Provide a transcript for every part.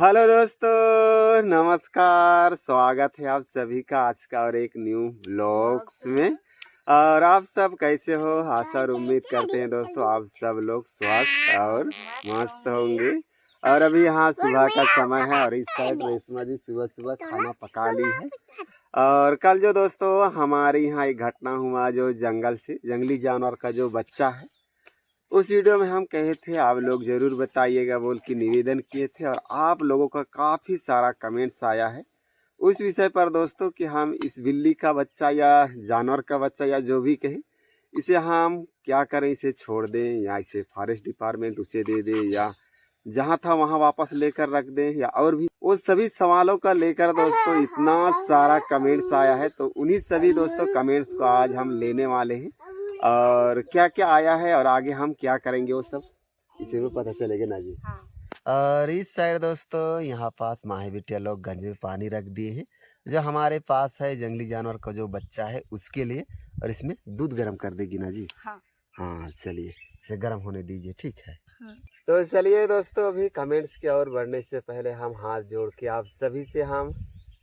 Hello दोस्तों, नमस्कार। स्वागत है आप सभी का आज का और एक न्यू व्लॉग्स में। और आप सब कैसे हो? आशा और उम्मीद करते हैं दोस्तों आप सब लोग स्वस्थ और मस्त होंगे। और अभी यहाँ सुबह का समय है और इस साइड रेशमा जी सुबह सुबह खाना पका ली है। और कल जो दोस्तों हमारे यहाँ एक घटना हुआ, जो जंगल से जंगली जानवर का जो बच्चा है, उस वीडियो में हम कहे थे आप लोग जरूर बताइएगा बोल के निवेदन किए थे। और आप लोगों का काफ़ी सारा कमेंट्स आया है उस विषय पर दोस्तों कि हम इस बिल्ली का बच्चा या जानवर का बच्चा या जो भी कहें, इसे हम क्या करें, इसे छोड़ दें या इसे फॉरेस्ट डिपार्टमेंट उसे दे दें या जहाँ था वहाँ वापस लेकर रख दें, या और भी वो सभी सवालों का लेकर दोस्तों इतना सारा कमेंट्स आया है। तो उन्हीं सभी दोस्तों कमेंट्स को आज हम लेने वाले हैं और क्या क्या आया है और आगे हम क्या करेंगे वो सब इसी में पता चलेगा ना जी। हाँ। और इस साइड दोस्तों यहाँ पास माही बिटिया लोग गंज में पानी रख दिए हैं, जो हमारे पास है जंगली जानवर का जो बच्चा है उसके लिए। और इसमें दूध गर्म कर देगी ना जी। हाँ। हाँ चलिए इसे गर्म होने दीजिए, ठीक है। हाँ। तो चलिए दोस्तों, अभी कमेंट्स की ओर बढ़ने से पहले हम हाथ जोड़ के आप सभी से हम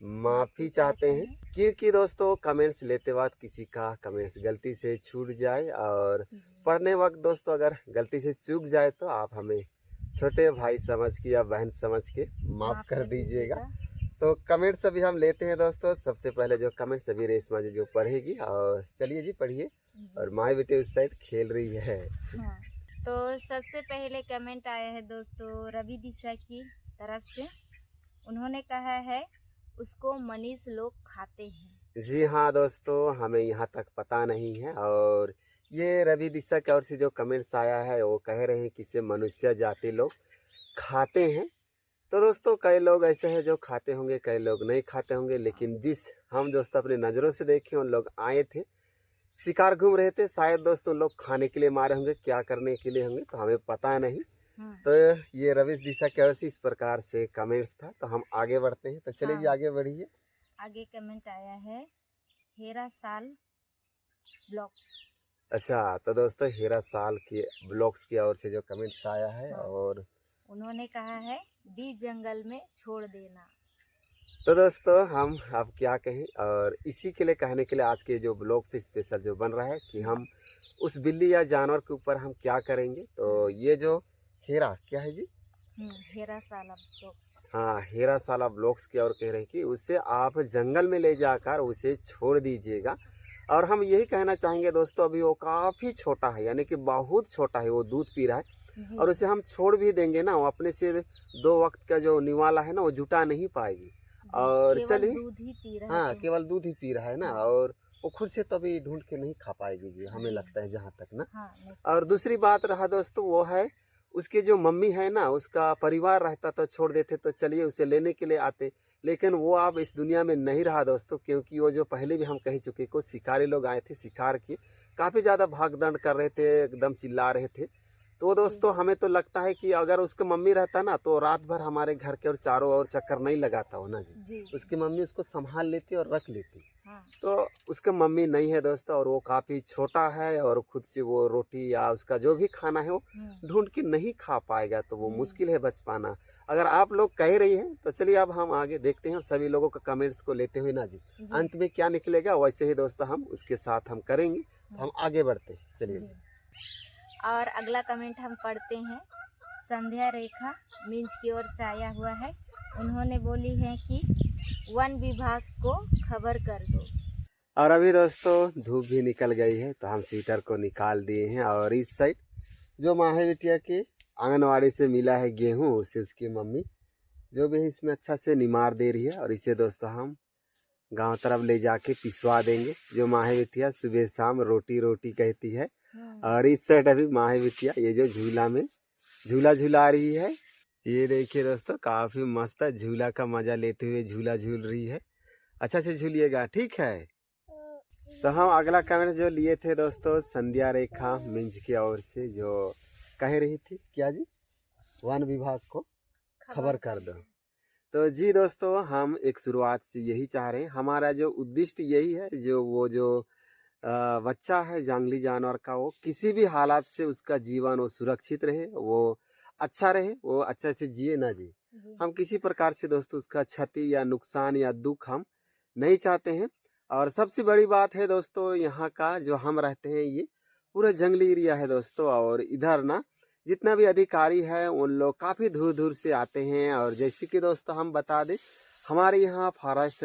माफ़ी चाहते हैं, क्योंकि दोस्तों कमेंट्स लेते वक्त किसी का कमेंट्स गलती से छूट जाए और पढ़ने वक्त दोस्तों अगर गलती से चूक जाए तो आप हमें छोटे भाई समझ के या बहन समझ के माफ़ कर दीजिएगा। तो कमेंट्स अभी हम लेते हैं दोस्तों। सबसे पहले जो कमेंट्स अभी रेशमा जी जो पढ़ेगी, और चलिए जी पढ़िए। और माई बेटे उस साइड खेल रही है। हाँ। तो सबसे पहले कमेंट आया है दोस्तों रवि दिशा की तरफ से। उन्होंने कहा है उसको मनीष लोग खाते हैं। जी हाँ दोस्तों, हमें यहाँ तक पता नहीं है। और ये रवि दिशा की ओर से जो कमेंट्स आया है वो कह रहे हैं कि इसे मनुष्य जाति लोग खाते हैं। तो दोस्तों कई लोग ऐसे हैं जो खाते होंगे, कई लोग नहीं खाते होंगे, लेकिन जिस हम दोस्तों अपनी नज़रों से देखे उन लोग आए थे, शिकार घूम रहे थे, शायद दोस्तों लोग खाने के लिए मारे होंगे, क्या करने के लिए होंगे तो हमें पता नहीं। तो ये रवि दिशा की ओर से इस प्रकार से कमेंट्स था। तो हम आगे बढ़ते हैं, तो चलिए जी आगे बढ़िए। आगे कमेंट आया है हेरा साल ब्लॉग्स। अच्छा, तो दोस्तों हेरा साल के ब्लॉग्स की ओर से जो कमेंट्स आया है। और उन्होंने कहा है बीच जंगल में छोड़ देना। तो दोस्तों हम अब क्या कहें, और इसी के लिए कहने के लिए आज के जो ब्लॉग से स्पेशल जो बन रहा है कि हम उस बिल्ली या जानवर के ऊपर हम क्या करेंगे। तो ये जो हेरा क्या है जी, हेरा साला ब्लॉग्स। हाँ हेरा साला ब्लॉग्स की ओर कह रहे हैं कि उसे आप जंगल में ले जाकर उसे छोड़ दीजिएगा। और हम यही कहना चाहेंगे दोस्तों, अभी वो काफ़ी छोटा है, यानी कि बहुत छोटा है, वो दूध पी रहा है। और उसे हम छोड़ भी देंगे ना, वो अपने से 2 वक्त का जो निवाला है ना वो जुटा नहीं पाएगी। और चलिए दूध ही पी रहा हाँ है। केवल दूध ही पी रहा है ना, और वो खुद से तो अभी ढूंढ के नहीं खा पाएगी जी, हमें लगता है जहाँ तक ना। और दूसरी बात रहा दोस्तों वो है उसकी जो मम्मी है ना, उसका परिवार रहता तो छोड़ देते तो चलिए उसे लेने के लिए आते, लेकिन वो अब इस दुनिया में नहीं रहा दोस्तों, क्योंकि वो जो पहले भी हम कह चुके को शिकारी लोग आए थे, शिकार किए, काफ़ी ज़्यादा भाग दंड कर रहे थे, एकदम चिल्ला रहे थे। तो दोस्तों हमें तो लगता है कि अगर उसका मम्मी रहता ना तो रात भर हमारे घर के और चारों ओर चक्कर नहीं लगाता हो ना जी। उसकी मम्मी उसको संभाल लेती और रख लेती। तो उसका मम्मी नहीं है दोस्तों, और वो काफ़ी छोटा है और खुद से वो रोटी या उसका जो भी खाना है वो ढूंढ के नहीं खा पाएगा, तो वो मुश्किल है बच पाना। अगर आप लोग कह रही हैं तो चलिए अब हम आगे देखते हैं और सभी लोगों का कमेंट्स को लेते हुए ना जी अंत में क्या निकलेगा वैसे ही दोस्तों हम उसके साथ हम करेंगे। तो हम आगे बढ़ते हैं, चलिए। और अगला कमेंट हम पढ़ते हैं। संध्या रेखा मींज की ओर से आया हुआ है। उन्होंने बोली है कि वन विभाग को खबर कर दो। और अभी दोस्तों धूप भी निकल गई है तो हम स्वेटर को निकाल दिए हैं। और इस साइड जो माहे बिटिया के आंगनवाड़ी से मिला है गेहूं, उससे उसकी मम्मी जो भी है इसमें अच्छा से निमार दे रही है। और इसे दोस्तों हम गांव तरफ ले जाके पिसवा देंगे। जो माहे बिटिया सुबह शाम रोटी रोटी कहती है। और इस साइड अभी माहे बिटिया ये जो झूला में झूला झूला रही है, ये देखिए दोस्तों काफ़ी मस्त है, झूला का मज़ा लेते हुए झूला झूल रही है। अच्छा से झूलिएगा, ठीक है। तो हम अगला कमेंट जो लिए थे दोस्तों संध्या रेखा मिंज की ओर से, जो कह रही थी क्या जी, वन विभाग को खबर कर दो। तो जी दोस्तों हम एक शुरुआत से यही चाह रहे हैं, हमारा जो उद्देश्य यही है, जो वो जो बच्चा है जंगली जानवर का, वो किसी भी हालात से उसका जीवन वो सुरक्षित रहे, वो अच्छा रहे, वो अच्छा से जिए ना जी। जी हम किसी प्रकार से दोस्तों उसका क्षति या नुकसान या दुख हम नहीं चाहते हैं। और सबसे बड़ी बात है दोस्तों, यहाँ का जो हम रहते हैं ये पूरा जंगली एरिया है दोस्तों। और इधर ना जितना भी अधिकारी है उन लोग काफ़ी दूर दूर से आते हैं। और जैसे कि दोस्तों हम बता दें, हमारे यहाँ फॉरेस्ट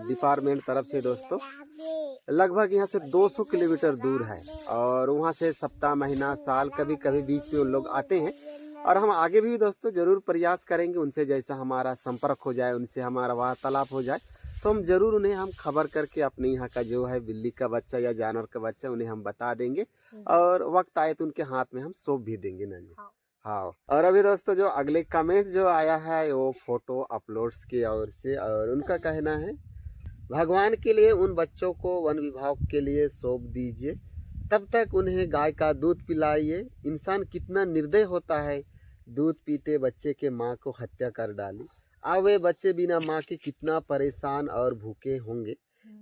डिपार्टमेंट तरफ से दोस्तों लगभग यहाँ से 200 किलोमीटर दूर है। और वहाँ से सप्ताह, महीना, साल, कभी कभी बीच में उन लोग आते हैं। और हम आगे भी दोस्तों जरूर प्रयास करेंगे उनसे, जैसा हमारा संपर्क हो जाए, उनसे हमारा वार्तालाप हो जाए तो हम जरूर उन्हें हम खबर करके अपने यहाँ का जो है बिल्ली का बच्चा या जानवर का बच्चा उन्हें हम बता देंगे। और वक्त आए तो उनके हाथ में हम सौंप भी देंगे ना जी। हाँ। और अभी दोस्तों जो अगले कमेंट जो आया है वो फोटो अपलोड्स की ओर से, और उनका कहना है, भगवान के लिए उन बच्चों को वन विभाग के लिए सौंप दीजिए, तब तक उन्हें गाय का दूध पिलाइए। इंसान कितना निर्दय होता है, दूध पीते बच्चे के माँ को हत्या कर डाली। अब वे बच्चे बिना माँ के कितना परेशान और भूखे होंगे।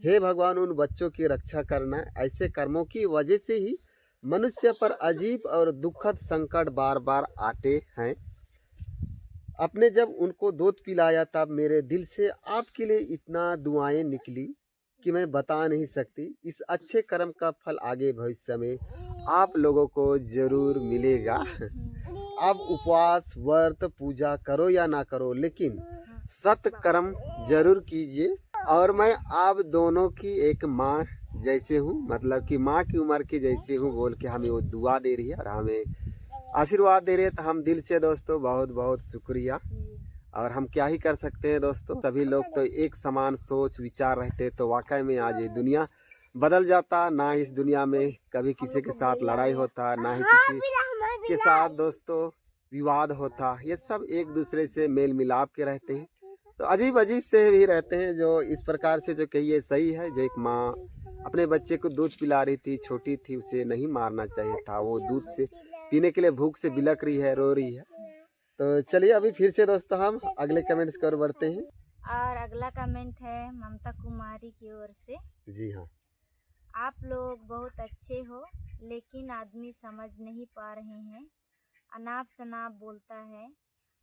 हे भगवान, उन बच्चों की रक्षा करना। ऐसे कर्मों की वजह से ही मनुष्य पर अजीब और दुखद संकट बार बार आते हैं। आपने जब उनको दूध पिलाया तब मेरे दिल से आपके लिए इतना दुआएं निकली कि मैं बता नहीं सकती। इस अच्छे कर्म का फल आगे भविष्य में आप लोगों को जरूर मिलेगा। आप उपवास, व्रत, पूजा करो या ना करो, लेकिन सत्कर्म जरूर कीजिए। और मैं आप दोनों की एक माँ जैसे हूँ, मतलब कि माँ की उम्र के जैसे हूँ बोल के हमें वो दुआ दे रही है और हमें आशीर्वाद दे रहे हैं। तो हम दिल से दोस्तों बहुत बहुत शुक्रिया। और हम क्या ही कर सकते हैं दोस्तों, सभी लोग तो एक समान सोच विचार रहते तो वाकई में आज ये दुनिया बदल जाता। ना इस दुनिया में कभी किसी के साथ लड़ाई होता, ना ही किसी के साथ दोस्तों विवाद होता। ये सब एक दूसरे से मेल मिलाप के रहते हैं। तो अजीब अजीब से भी रहते हैं जो इस प्रकार से जो कहिए सही है। जो एक माँ अपने बच्चे को दूध पिला रही थी, छोटी थी, उसे नहीं मारना चाहिए था। वो दूध से पीने के लिए भूख से बिलक रही है, रो रही है। तो चलिए अभी फिर से दोस्तों हम अगले कमेंट्स की ओर बढ़ते हैं। और अगला कमेंट है ममता कुमारी की ओर से। जी हाँ। आप लोग बहुत अच्छे हो, लेकिन आदमी समझ नहीं पा रहे हैं, अनाप शनाप बोलता है।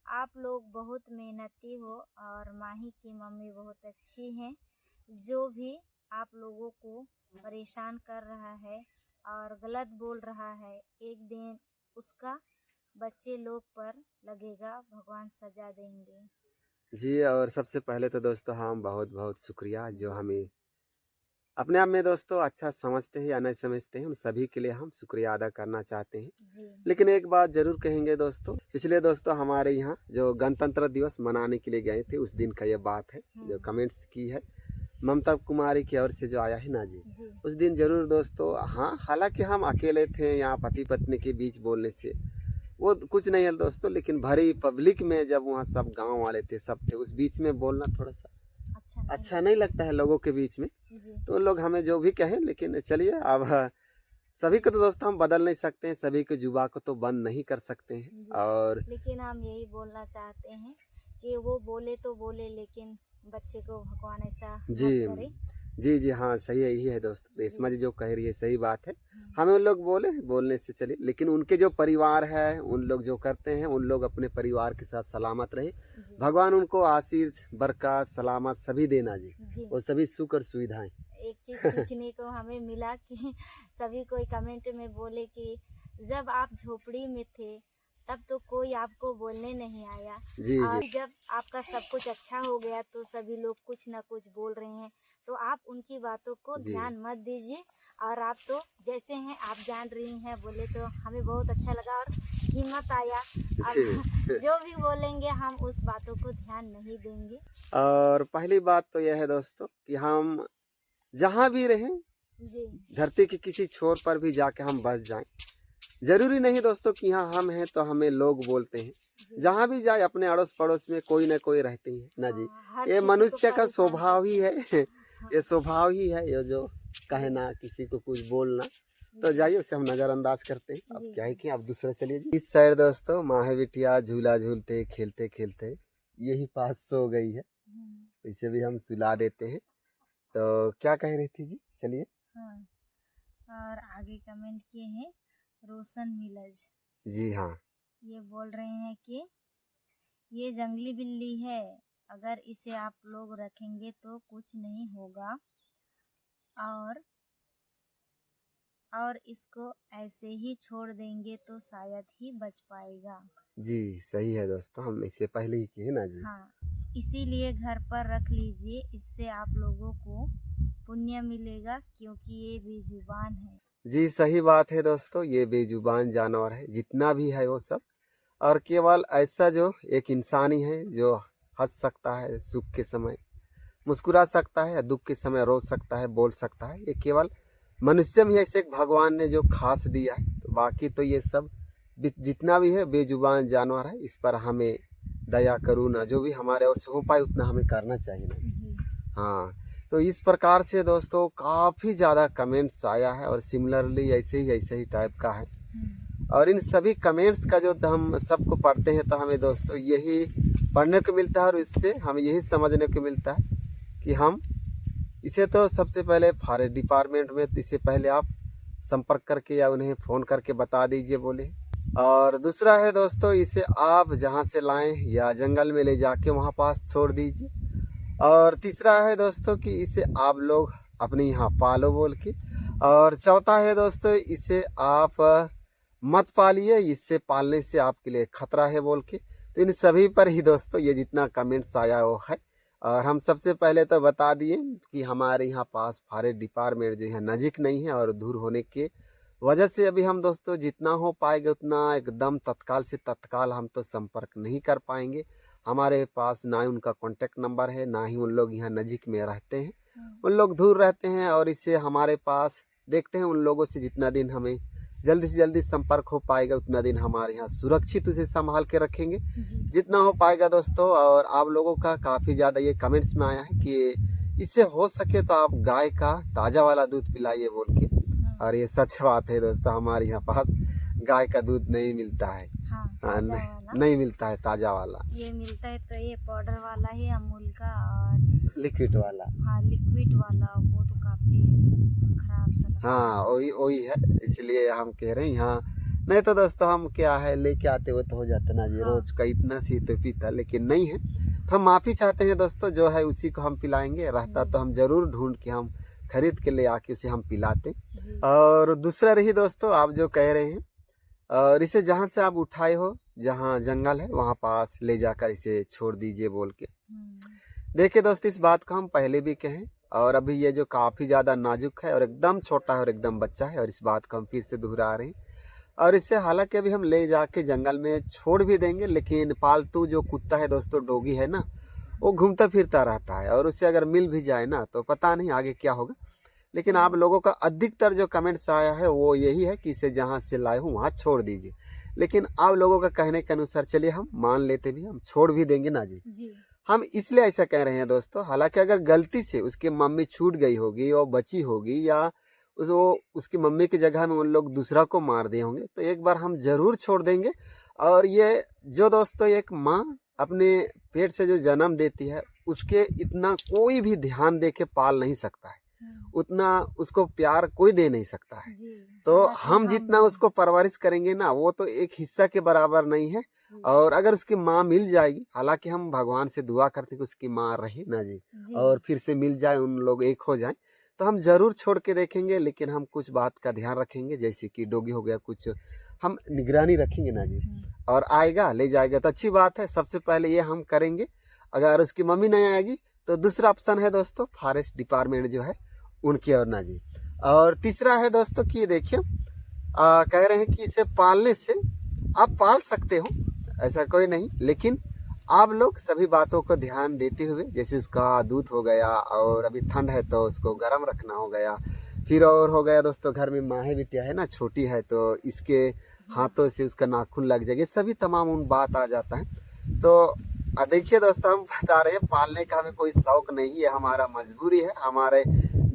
आप लोग बहुत मेहनती हो और माही की मम्मी बहुत अच्छी हैं। जो भी आप लोगों को परेशान कर रहा है और गलत बोल रहा है, एक दिन उसका बच्चे लोग पर लगेगा, भगवान सजा देंगे। जी, और सबसे पहले तो दोस्तों हम बहुत बहुत शुक्रिया जो हमें अपने आप में दोस्तों अच्छा समझते हैं या नहीं समझते हैं, उन सभी के लिए हम शुक्रिया अदा करना चाहते हैं। जी लेकिन एक बात जरूर कहेंगे दोस्तों, पिछले दोस्तों हमारे यहाँ जो गणतंत्र दिवस मनाने के लिए गए थे उस दिन का ये बात है जो कमेंट्स की है ममता कुमारी की ओर से जो आया है ना जी। उस दिन जरूर दोस्तों, हाँ, हालांकि हम अकेले थे यहाँ पति पत्नी के बीच बोलने से वो कुछ नहीं है दोस्तों, लेकिन भरी पब्लिक में जब वहाँ सब गांव वाले थे, सब थे, उस बीच में बोलना थोड़ा सा अच्छा नहीं लगता है लोगों के बीच में। तो लोग हमें जो भी कहें, लेकिन चलिए अब सभी को तो दोस्तों हम बदल नहीं सकते हैं, सभी के जुबा को तो बंद नहीं कर सकते हैं। और लेकिन हम यही बोलना चाहते हैं कि वो बोले तो बोले, लेकिन बच्चे को भगवान ऐसा जी मत करे। जी जी हाँ, सही यही है दोस्तों, रेशमा जी जो कह रही है सही बात है। हमें उन लोग बोलने से चले, लेकिन उनके जो परिवार है, उन लोग जो करते हैं, उन लोग अपने परिवार के साथ सलामत रहे। भगवान उनको आशीष, बरकत, सलामत सभी देना जी, और सभी सुख और सुविधाएं। एक चीज सीखने को हमें मिला कि सभी कोई कमेंट में बोले कि जब आप झोपड़ी में थे तब तो कोई आपको बोलने नहीं आया, जी और जी जब आपका सब कुछ अच्छा हो गया तो सभी लोग कुछ ना कुछ बोल रहे हैं। तो आप उनकी बातों को जी ध्यान मत दीजिए। और आप तो जैसे हैं, आप जान रही हैं, बोले तो हमें बहुत अच्छा लगा और हिम्मत आया। अब जो भी बोलेंगे हम उस बातों को ध्यान नहीं देंगे। और पहली बात तो यह है दोस्तों कि हम जहाँ भी रहें, जी धरती के किसी छोर पर भी जाके हम बस जाएं। जरूरी नहीं दोस्तों कि यहाँ हम हैं तो हमें लोग बोलते हैं। जहाँ भी जाए अपने अड़ोस पड़ोस में कोई ना कोई रहते ही है ना जी। ये मनुष्य का स्वभाव ही है। ये स्वभाव ही है, ये जो कहना, किसी को कुछ बोलना। तो जाइए उसे हम नजरअंदाज करते हैं। अब क्या है कि आप दूसरा चलिए जी। इस साइड दोस्तों माहे बिटिया झूला झूलते खेलते खेलते यही पास सो गई है, इसे भी हम सुला देते हैं। तो क्या कह रही थी जी, चलिए। हाँ, और आगे कमेंट किए हैं रोशन मिलज जी हाँ। ये बोल रहे हैं कि ये जंगली बिल्ली है, अगर इसे आप लोग रखेंगे तो कुछ नहीं होगा और इसको ऐसे ही छोड़ देंगे तो शायद ही बच पाएगा। जी सही है दोस्तों, हम इससे पहले ही किए ना जी। हाँ, इसीलिए घर पर रख लीजिए, इससे आप लोगों को पुण्य मिलेगा क्योंकि ये बेजुबान है। जी सही बात है दोस्तों, ये बेजुबान जानवर है जितना भी है वो सब, और केवल ऐसा जो एक इंसान ही है जो हंस सकता है सुख के समय, मुस्कुरा सकता है, दुख के समय रो सकता है, बोल सकता है। ये केवल मनुष्य में ऐसे एक भगवान ने जो खास दिया है, तो बाकी तो ये सब जितना भी है बेजुबान जानवर है। इस पर हमें दया करुणा जो भी हमारे ओर से हो पाए उतना हमें करना चाहिए ना। जी हाँ, तो इस प्रकार से दोस्तों काफ़ी ज़्यादा कमेंट्स आया है और सिमिलरली ऐसे ही टाइप का है। और इन सभी कमेंट्स का जो हम सबको पढ़ते हैं तो हमें दोस्तों यही पढ़ने को मिलता है और इससे हमें यही समझने को मिलता है कि हम इसे तो सबसे पहले फॉरेस्ट डिपार्टमेंट में इसे पहले आप संपर्क करके या उन्हें फ़ोन करके बता दीजिए बोले। और दूसरा है दोस्तों, इसे आप जहाँ से लाएं या जंगल में ले जाके वहाँ पास छोड़ दीजिए। और तीसरा है दोस्तों कि इसे आप लोग अपने यहाँ पालो बोल के। और चौथा है दोस्तों, इसे आप मत पालिए, इससे पालने से आपके लिए खतरा है बोल के। तो इन सभी पर ही दोस्तों ये जितना कमेंट्स आया वो है। और हम सबसे पहले तो बता दिए कि हमारे यहाँ पास फॉरेस्ट डिपार्टमेंट जो है नज़दीक नहीं है और दूर होने के वजह से अभी हम दोस्तों जितना हो पाएगा उतना एकदम तत्काल से तत्काल हम तो संपर्क नहीं कर पाएंगे। हमारे पास ना ही उनका कॉन्टेक्ट नंबर है, ना ही उन लोग यहाँ नज़दीक में रहते हैं, उन लोग दूर रहते हैं। और इससे हमारे पास देखते हैं उन लोगों से जितना दिन हमें जल्दी से जल्दी संपर्क हो पाएगा उतना दिन हमारे यहाँ सुरक्षित उसे संभाल के रखेंगे जितना हो पाएगा दोस्तों। और आप लोगों का काफ़ी ज़्यादा ये कमेंट्स में आया है कि इससे हो सके तो आप गाय का ताज़ा वाला दूध पिलाइए बोल के। और ये सच बात है दोस्तों, हमारे यहाँ पास गाय का दूध नहीं मिलता है। हाँ, नहीं मिलता है ताज़ा वाला, ये मिलता है तो ये पाउडर वाला है अमूल का, और लिक्विड वाला। हाँ लिक्विड वाला वो तो काफ़ी खराब सा लगता है। हाँ वही है, इसलिए हम कह रहे हैं यहाँ। नहीं तो दोस्तों हम क्या है लेके आते हुए तो हो जाता ना जी, रोज का इतना सी तो पीता, लेकिन नहीं है तो हम माफ़ी चाहते हैं दोस्तों, जो है उसी को हम पिलाएंगे। रहता तो हम ज़रूर ढूंढ के हम खरीद के ले आके उसे हम पिलाते। और दूसरा रही दोस्तों, आप जो कह रहे हैं और इसे जहाँ से आप उठाए हो, जहाँ जंगल है वहाँ पास ले जाकर इसे छोड़ दीजिए बोल के। देखिए दोस्तों, इस बात को हम पहले भी कहें और अभी ये जो काफ़ी ज़्यादा नाजुक है और एकदम छोटा है और एकदम बच्चा है, और इस बात को हम फिर से दोहरा रहे हैं। और इसे हालांकि अभी हम ले जाके जंगल में छोड़ भी देंगे, लेकिन पालतू जो कुत्ता है दोस्तों, डॉगी है ना, वो घूमता फिरता रहता है और उसे अगर मिल भी जाए ना तो पता नहीं आगे क्या होगा। लेकिन आप लोगों का अधिकतर जो कमेंट्स आया है वो यही है कि इसे जहाँ से लाए हूँ वहाँ छोड़ दीजिए। लेकिन आप लोगों का कहने के अनुसार चलिए हम मान लेते भी, हम छोड़ भी देंगे ना जी। हम इसलिए ऐसा कह रहे हैं दोस्तों, हालांकि अगर गलती से उसकी मम्मी छूट गई होगी और बची होगी, या उसकी मम्मी की जगह में उन लोग दूसरा को मार दिए होंगे, तो एक बार हम ज़रूर छोड़ देंगे। और ये जो दोस्तों एक माँ अपने पेट से जो जन्म देती है उसके इतना कोई भी ध्यान दे के पाल नहीं सकता है, उतना उसको प्यार कोई दे नहीं सकता है। तो हम जितना उसको परवरिश करेंगे ना वो तो एक हिस्सा के बराबर नहीं है। और अगर उसकी माँ मिल जाएगी, हालांकि हम भगवान से दुआ करते हैं कि उसकी माँ रहे ना जी, और फिर से मिल जाए, उन लोग एक हो जाए, तो हम जरूर छोड़ के देखेंगे। लेकिन हम कुछ बात का ध्यान रखेंगे, जैसे कि डॉगी हो गया, कुछ हम निगरानी रखेंगे ना जी। और आएगा ले जाएगा तो अच्छी बात है, सबसे पहले ये हम करेंगे। अगर उसकी मम्मी नहीं आएगी तो दूसरा ऑप्शन है दोस्तों फॉरेस्ट डिपार्टमेंट जो है उनकी ओर ना जी। और तीसरा है दोस्तों कि देखिए कह रहे हैं कि इसे पालने से आप पाल सकते हो, ऐसा कोई नहीं, लेकिन आप लोग सभी बातों को ध्यान देते हुए, जैसे उसका दूध हो गया, और अभी ठंड है तो उसको गर्म रखना हो गया, फिर और हो गया दोस्तों घर में माँ है बिटिया है ना, छोटी है तो इसके हाथों से उसका नाखून लग जाएगा, सभी तमाम उन बात आ जाता है। तो देखिए दोस्तों, हम बता रहे हैं पालने का हमें कोई शौक नहीं है, हमारा मजबूरी है, हमारे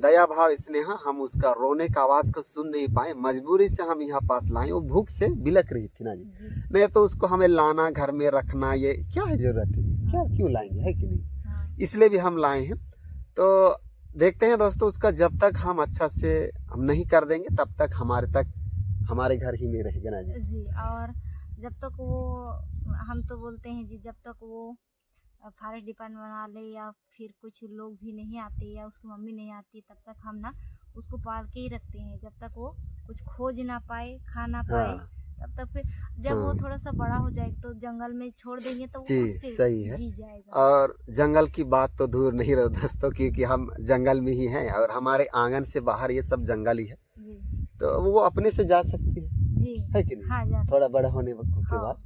दया भाव स्नेह, हम उसका रोने का आवाज को सुन नहीं पाए, मजबूरी से हम यहाँ पास लाए। वो भूख से बिलक रही थी ना जी, नहीं तो उसको हमें लाना, घर में रखना, ये क्या है जरूरत है, क्या क्यों लाएंगे, है कि नहीं, इसलिए भी हम लाए हैं। तो देखते हैं दोस्तों, उसका जब तक हम अच्छा से हम नहीं कर देंगे तब तक हमारे घर ही में रहेगा ना जी। और जब तक वो, हम तो बोलते हैं जी, जब तक वो फॉरेस्ट डिपार्टमेंट वाले या फिर कुछ लोग भी नहीं आते या उसकी मम्मी नहीं आती, तब तक हम ना उसको पाल के ही रखते हैं, जब तक वो कुछ खोज ना पाए, खा ना पाए। हाँ तब तक फिर जब वो हाँ थोड़ा सा बड़ा हो जाएगा तो जंगल में छोड़ देंगे तो वो जी, खुद से सही है। जी जाएगा। और जंगल की बात तो दूर नहीं रहो दोस्तों, क्योंकि हम जंगल में ही हैं और हमारे आंगन से बाहर ये सब जंगल ही है, जी तो वो अपने से जा सकती जी। है कि नहीं? हाँ, जा थोड़ा सकते बड़ा हैं। होने के हाँ, बाद।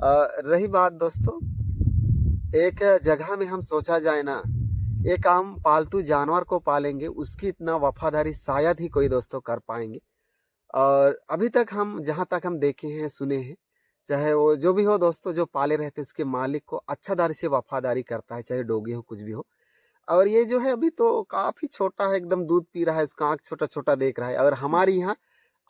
हाँ। रही बात दोस्तों, एक जगह में हम सोचा जाए ना, एक हम पालतू जानवर को पालेंगे, उसकी इतना वफादारी शायद ही कोई दोस्तों कर पाएंगे। और अभी तक हम जहाँ तक हम देखे हैं, सुने हैं, चाहे वो जो भी हो दोस्तों, जो पाले रहते हैं उसके मालिक को अच्छा दारी से वफादारी करता है, चाहे डोगी हो कुछ भी हो। और ये जो है अभी तो काफी छोटा है, एकदम दूध पी रहा है, उसका आँख छोटा छोटा देख रहा है। और हमारे यहाँ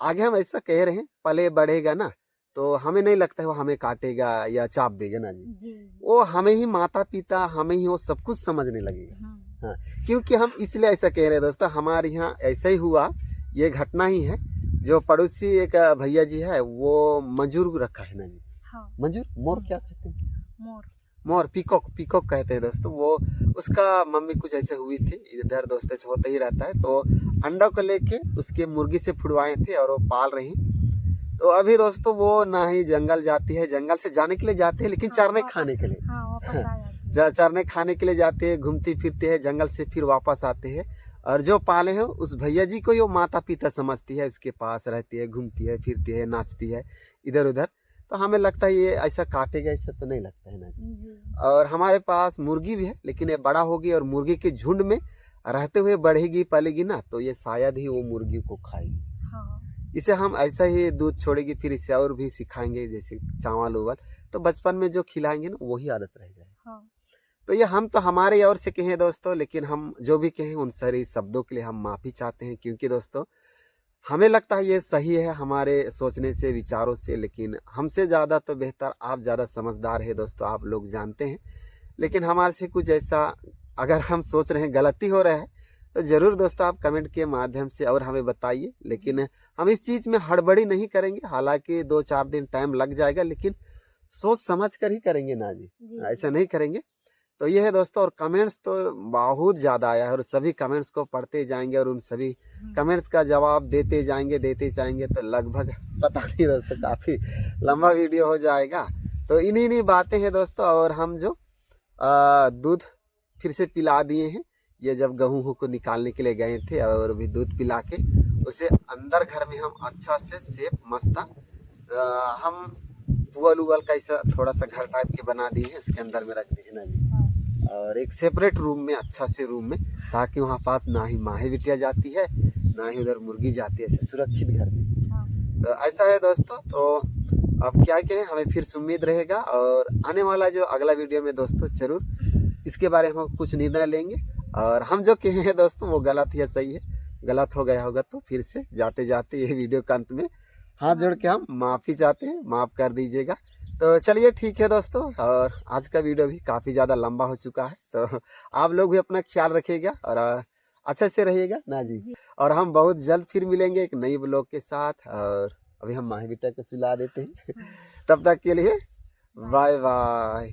आगे हम ऐसा कह रहे हैं, पले बढ़ेगा ना तो हमें नहीं लगता है वो हमें काटेगा या चाप देगा ना जी। जी। वो हमें ही माता पिता, हमें ही वो सब कुछ समझने लगेगा। हाँ। हाँ, क्योंकि हम इसलिए ऐसा कह रहे हैं दोस्तों, हमारे यहाँ ऐसा ही हुआ, ये घटना ही है। जो पड़ोसी एक भैया जी है, वो मंजूर रखा है ना जी, हाँ। मंजूर मोर क्या कहते हैं, मोर। मोर, पीकॉक, पीकॉक कहते हैं दोस्तों। वो उसका मम्मी कुछ ऐसे हुई थी, इधर दोस्तों से होता ही रहता है, तो अंडा को लेके उसके मुर्गी से फुड़वाए थे और वो पाल रही। तो अभी दोस्तों वो ना ही जंगल जाती है, जंगल से जाने के लिए जाते हैं लेकिन हाँ, चरने वापस। खाने के लिए। हाँ, वापस आ जाती है। चरने खाने के लिए जाते हैं, घूमती फिरते हैं जंगल से, फिर वापस आते हैं। और जो पाले हैं उस भैया जी को वो माता पिता समझती है, उसके पास रहती है, घूमती है फिरती है, नाचती है इधर उधर। तो हमें लगता है ये ऐसा काटेगा, ऐसा तो नहीं लगता है ना जी। जी। और हमारे पास मुर्गी भी है, लेकिन ये बड़ा होगी और मुर्गी के झुंड में रहते हुए बढ़ेगी पलेगी ना, तो ये शायद ही वो मुर्गी को खाएगी। हाँ। इसे हम ऐसा ही दूध छोड़ेगी, फिर इसे और भी सिखाएंगे, जैसे चावल उवल, तो बचपन में जो खिलाएंगे ना वही आदत रह जाएगी। हाँ। तो ये हम तो हमारे ओर से कहें दोस्तों, लेकिन हम जो भी कहें उन सारे शब्दों के लिए हम माफ़ी चाहते हैं, क्योंकि दोस्तों हमें लगता है ये सही है हमारे सोचने से, विचारों से, लेकिन हमसे ज़्यादा तो बेहतर आप ज़्यादा समझदार है दोस्तों, आप लोग जानते हैं। लेकिन हमारे से कुछ ऐसा अगर हम सोच रहे हैं गलती हो रहा है, तो ज़रूर दोस्तों आप कमेंट के माध्यम से और हमें बताइए। लेकिन हम इस चीज़ में हड़बड़ी नहीं करेंगे, हालांकि 2-4 दिन टाइम लग जाएगा, लेकिन सोच समझ कर ही करेंगे ना जी, जी। ऐसा नहीं करेंगे। तो ये है दोस्तों, और कमेंट्स तो बहुत ज़्यादा आया है और सभी कमेंट्स को पढ़ते जाएंगे और उन सभी कमेंट्स का जवाब देते जाएंगे, तो लगभग पता नहीं दोस्तों काफ़ी लंबा वीडियो हो जाएगा। तो इन्हीं बातें हैं दोस्तों। और हम जो दूध फिर से पिला दिए हैं, ये जब गेहूं को निकालने के लिए गए थे, और भी दूध पिला के उसे अंदर घर में हम अच्छा से सेफ मस्ता हम पुअल उवल का ऐसा थोड़ा सा घर टाइप के बना दिए हैं, उसके अंदर में रख दिए ना जी। हाँ। और एक सेपरेट रूम में, अच्छा से रूम में, ताकि वहाँ पास ना ही माही बिटिया जाती है, ना ही उधर मुर्गी जाती है, ऐसे सुरक्षित घर में। हाँ। तो ऐसा है दोस्तों। तो अब क्या कहें, हमें फिर से उम्मीद रहेगा, और आने वाला जो अगला वीडियो में दोस्तों जरूर इसके बारे में हम कुछ निर्णय लेंगे। और हम जो कहे हैं दोस्तों वो गलत या सही है, गलत हो गया होगा तो फिर से जाते जाते ये वीडियो के अंत में हाथ जोड़ के हम माफ़ी चाहते हैं, माफ़ कर दीजिएगा। तो चलिए ठीक है दोस्तों, और आज का वीडियो भी काफ़ी ज़्यादा लंबा हो चुका है, तो आप लोग भी अपना ख्याल रखिएगा और अच्छे से रहिएगा ना जी। जी। और हम बहुत जल्द फिर मिलेंगे एक नई ब्लॉग के साथ, और अभी हम माही बेटा को सुला देते हैं। तब तक के लिए बाय बाय।